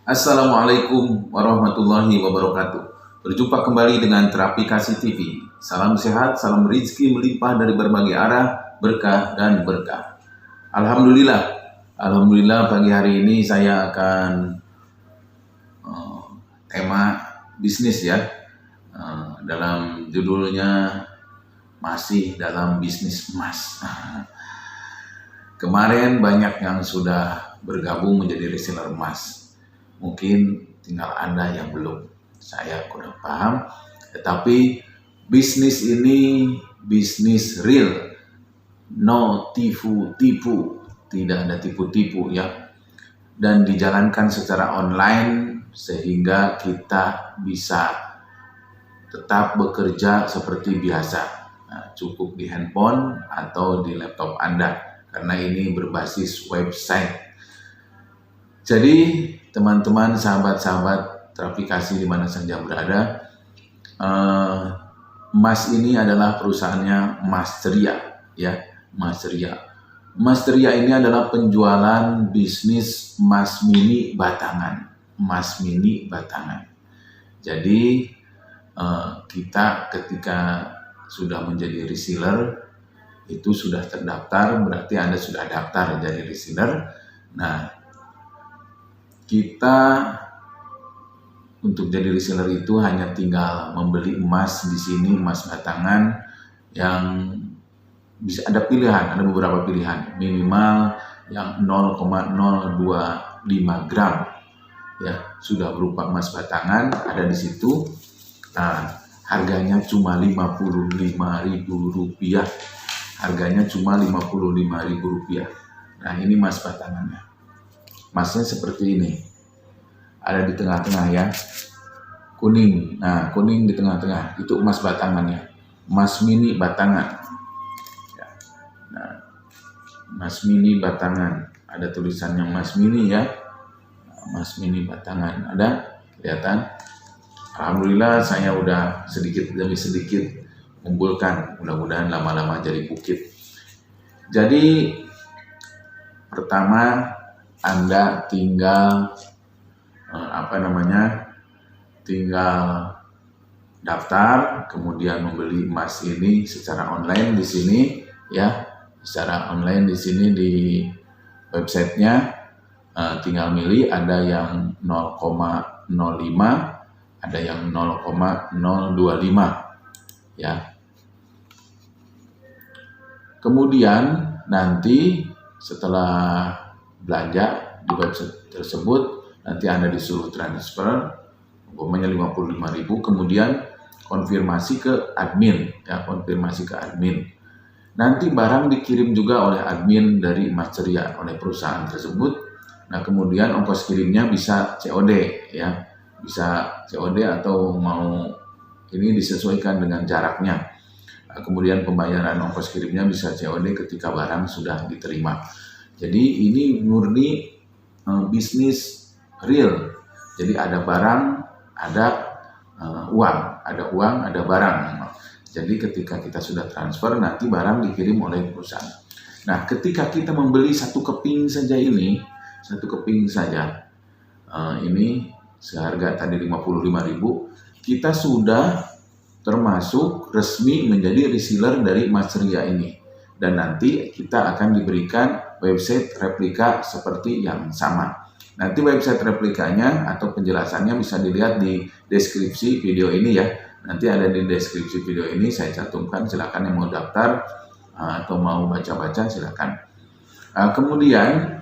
Assalamualaikum warahmatullahi wabarakatuh. Berjumpa kembali dengan Terapi Kasih TV. Salam sehat, salam rezeki melimpah dari berbagai arah, berkah dan berkah. Alhamdulillah pagi hari ini saya akan tema bisnis ya. Dalam judulnya masih dalam bisnis emas. Kemarin banyak yang sudah bergabung menjadi reseller emas. Mungkin tinggal Anda yang belum, saya kurang paham. Tetapi bisnis ini bisnis real, no tipu-tipu, tidak ada tipu-tipu ya. Dan dijalankan secara online sehingga kita bisa tetap bekerja seperti biasa. Nah, cukup di handphone atau di laptop Anda, karena ini berbasis website. Jadi teman-teman, sahabat-sahabat Terapi Kasih di mana saja berada, Mas ini adalah perusahaannya Mas Ceria ya, Mas Ceria. Mas Ceria ini adalah penjualan bisnis emas mini batangan, emas mini batangan. Jadi kita ketika sudah menjadi reseller itu sudah terdaftar, berarti Anda sudah daftar jadi reseller. Nah, kita untuk jadi reseller itu hanya tinggal membeli emas di sini, emas batangan yang bisa ada pilihan, ada beberapa pilihan. Minimal yang 0,025 gram ya, sudah berupa emas batangan ada di situ. Nah, harganya cuma Rp55.000. Harganya cuma Rp55.000. Nah, ini emas batangannya. Emasnya seperti ini, ada di tengah-tengah ya, kuning. Nah, kuning di tengah-tengah itu emas batangannya, emas mini batangan. Ya. Nah, emas mini batangan, ada tulisannya emas mini ya, emas mini batangan ada, kelihatan. Alhamdulillah saya udah sedikit demi sedikit kumpulkan, mudah-mudahan lama-lama jadi bukit. Jadi pertama Anda tinggal tinggal daftar, kemudian membeli emas ini secara online di sini ya, secara online di sini di websitenya. Tinggal milih, ada yang 0,05, ada yang 0,025 ya. Kemudian nanti setelah belanja di website tersebut, nanti Anda disuruh transfer umpamanya 55.000, kemudian konfirmasi ke admin ya, konfirmasi ke admin. Nanti barang dikirim juga oleh admin dari Mas Ceria, oleh perusahaan tersebut. Nah, kemudian ongkos kirimnya bisa COD ya, bisa COD atau mau ini disesuaikan dengan jaraknya. Nah, kemudian pembayaran ongkos kirimnya bisa COD ketika barang sudah diterima. Jadi ini murni bisnis real. Jadi ada barang, ada uang, ada barang. Jadi ketika kita sudah transfer, nanti barang dikirim oleh perusahaan. Nah, ketika kita membeli satu keping saja ini, ini seharga tadi 55.000, kita sudah termasuk resmi menjadi reseller dari Mas Ceria ini. Dan nanti kita akan diberikan website replika seperti yang sama. Nanti website replikanya atau penjelasannya bisa dilihat di deskripsi video ini ya. Nanti ada di deskripsi video ini, saya cantumkan, silakan yang mau daftar atau mau baca-baca silakan. Kemudian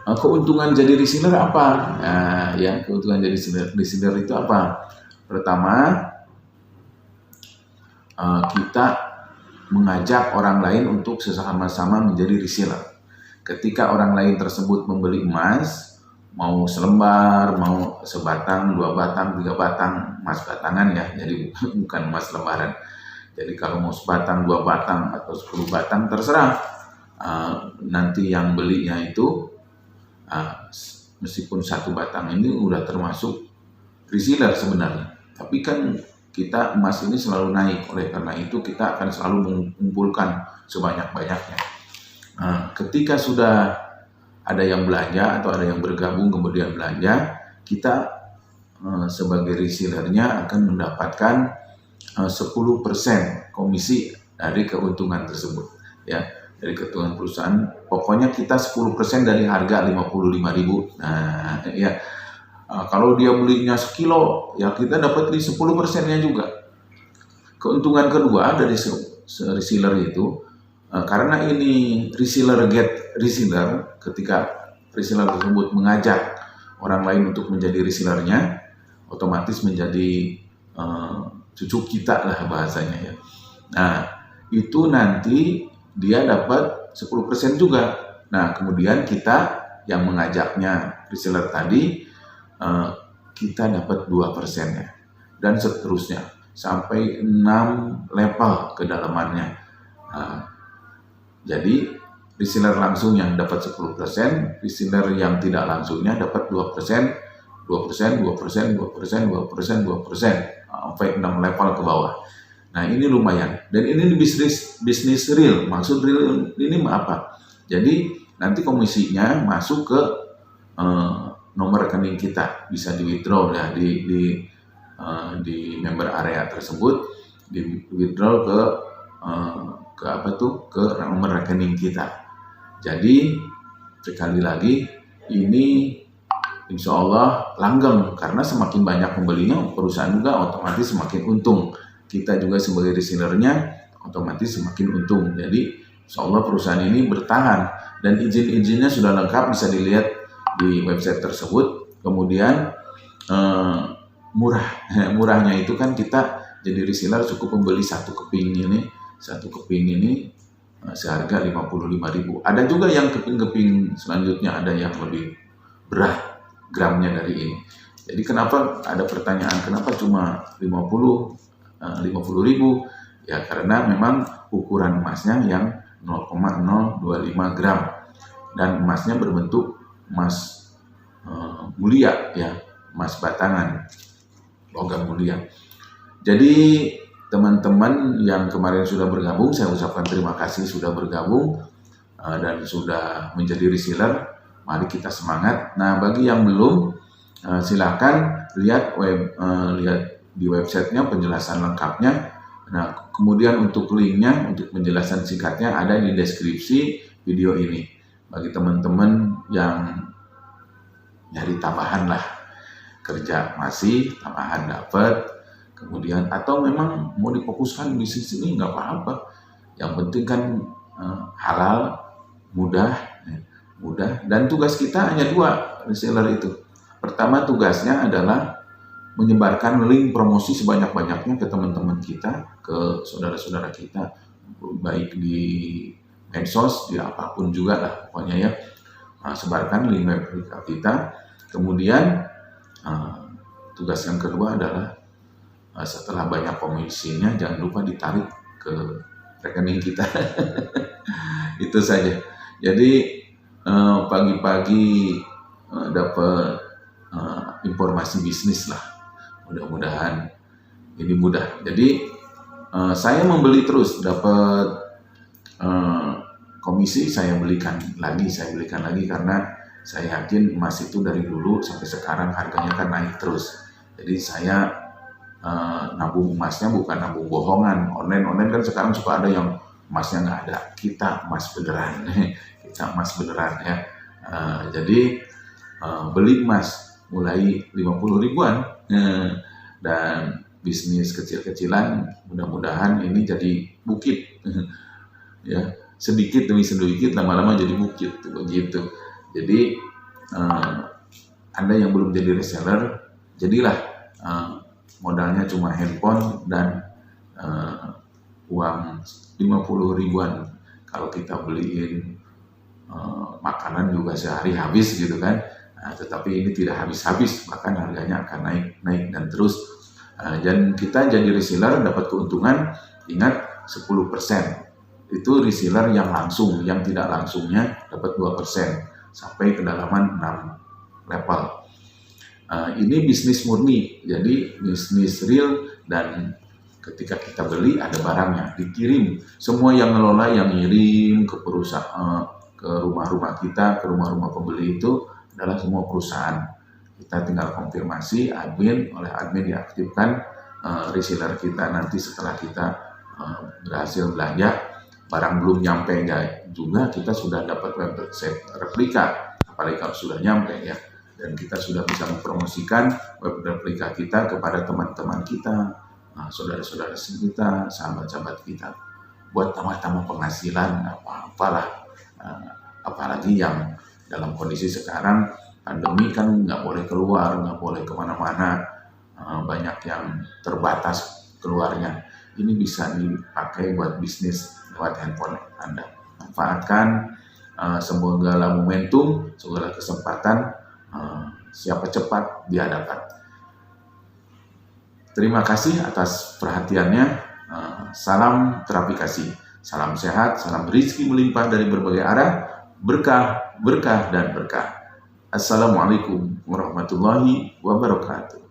keuntungan jadi reseller apa? Ya, keuntungan jadi reseller itu apa? Pertama, kita mengajak orang lain untuk sesama-sama menjadi reseller. Ketika orang lain tersebut membeli emas, mau selembar, mau sebatang, 2 batang, 3 batang, emas batangan ya, jadi bukan emas lembaran. Jadi kalau mau sebatang, 2 batang, atau 10 batang terserah. Nanti yang belinya itu, meskipun 1 batang ini udah termasuk reseller sebenarnya. Tapi kan kita emas ini selalu naik, oleh karena itu kita akan selalu mengumpulkan sebanyak-banyaknya. Ketika sudah ada yang belanja atau ada yang bergabung kemudian belanja, kita sebagai resellernya akan mendapatkan 10% komisi dari keuntungan tersebut, ya, dari keuntungan perusahaan. Pokoknya kita 10% dari harga 55.000. Nah, ya, kalau dia belinya sekilo, ya kita dapat di 10%-nya juga. Keuntungan kedua dari reseller itu, karena ini reseller get reseller, ketika reseller tersebut mengajak orang lain untuk menjadi resellernya, otomatis menjadi cucu kita lah bahasanya, ya. Nah, itu nanti dia dapat 10% juga. Nah, kemudian kita yang mengajaknya reseller tadi, kita dapat 2%-nya, dan seterusnya sampai 6 level kedalamannya. Jadi reseller langsung yang dapat 10%, reseller yang tidak langsungnya dapat 2%, 2%, 2%, 2%, 2%, 2%, sampai 6 level ke bawah. Nah, ini lumayan, dan ini bisnis real. Maksud real ini apa? Jadi nanti komisinya masuk ke nomor rekening kita, bisa di withdraw ya di member area tersebut, di withdraw ke nomor rekening kita. Jadi sekali lagi ini insya Allah langgeng, karena semakin banyak pembelinya, perusahaan juga otomatis semakin untung. Kita juga sebagai resellernya otomatis semakin untung. Jadi insya Allah perusahaan ini bertahan, dan izin-izinnya sudah lengkap, bisa dilihat di website tersebut. Kemudian murahnya itu kan kita jadi reseller cukup membeli satu keping ini seharga 55.000. Ada juga yang keping-keping selanjutnya ada yang lebih berat gramnya dari ini. Jadi kenapa ada pertanyaan kenapa cuma 50.000? Ya karena memang ukuran emasnya yang 0,025 gram, dan emasnya berbentuk emas mulia, ya, emas batangan, logam mulia. Jadi teman-teman yang kemarin sudah bergabung, saya ucapkan terima kasih sudah bergabung dan sudah menjadi reseller. Mari kita semangat. Nah, bagi yang belum, silakan lihat di websitenya penjelasan lengkapnya. Nah, kemudian untuk linknya, untuk penjelasan singkatnya ada di deskripsi video ini. Bagi teman-teman yang nyari tambahan lah, kerja masih, tambahan dapat, kemudian atau memang mau difokuskan bisnis ini nggak apa-apa. Yang penting kan halal, mudah, dan tugas kita hanya 2 reseller itu. Pertama, tugasnya adalah menyebarkan link promosi sebanyak-banyaknya ke teman-teman kita, ke saudara-saudara kita, baik di medsos, di apapun juga lah pokoknya, ya. Sebarkan link web kita. Kemudian tugas yang kedua adalah setelah banyak komisinya, jangan lupa ditarik ke rekening kita. Itu saja. Jadi pagi-pagi dapat informasi bisnis lah. Mudah-mudahan ini mudah. Jadi saya membeli terus, dapat komisi, saya belikan lagi karena saya yakin emas itu dari dulu sampai sekarang harganya kan naik terus. Jadi saya nabung emasnya bukan nabung bohongan. Online kan sekarang suka ada yang emasnya nggak ada. Kita emas beneran, kita emas beneran, ya. Jadi beli emas mulai 50 ribuan, dan bisnis kecil-kecilan, mudah-mudahan ini jadi bukit. Ya, sedikit demi sedikit lama-lama jadi bukit, begitu. Jadi Anda yang belum jadi reseller, jadilah. Modalnya cuma handphone dan uang 50 ribuan. Kalau kita beliin makanan juga sehari habis gitu kan. Tetapi ini tidak habis-habis, bahkan harganya akan naik dan terus. Dan kita jadi reseller dapat keuntungan, ingat 10%. Itu reseller yang langsung, yang tidak langsungnya dapat 2%, sampai kedalaman 6 level. Ini bisnis murni, jadi bisnis real, dan ketika kita beli ada barangnya, dikirim. Semua yang ngelola, yang ngirim ke perusahaan, ke rumah-rumah kita, ke rumah-rumah pembeli itu adalah semua perusahaan. Kita tinggal konfirmasi oleh admin diaktifkan reseller kita. Nanti setelah kita berhasil belanja, barang belum nyampe juga, kita sudah dapat website replika, apalagi kalau sudah nyampe ya, dan kita sudah bisa mempromosikan web replika kita kepada teman-teman kita, saudara-saudara kita, sahabat-sahabat kita, buat tambah-tambah penghasilan, apalah, apalagi yang dalam kondisi sekarang pandemi kan nggak boleh keluar, nggak boleh kemana-mana, banyak yang terbatas keluarnya. Ini bisa dipakai buat bisnis lewat handphone Anda. Manfaatkan, semoga momentum, segala kesempatan, siapa cepat dia dapat. Terima kasih atas perhatiannya. Salam terapi kasih, salam sehat, salam rezeki melimpah dari berbagai arah, berkah, berkah, dan berkah. Assalamualaikum warahmatullahi wabarakatuh.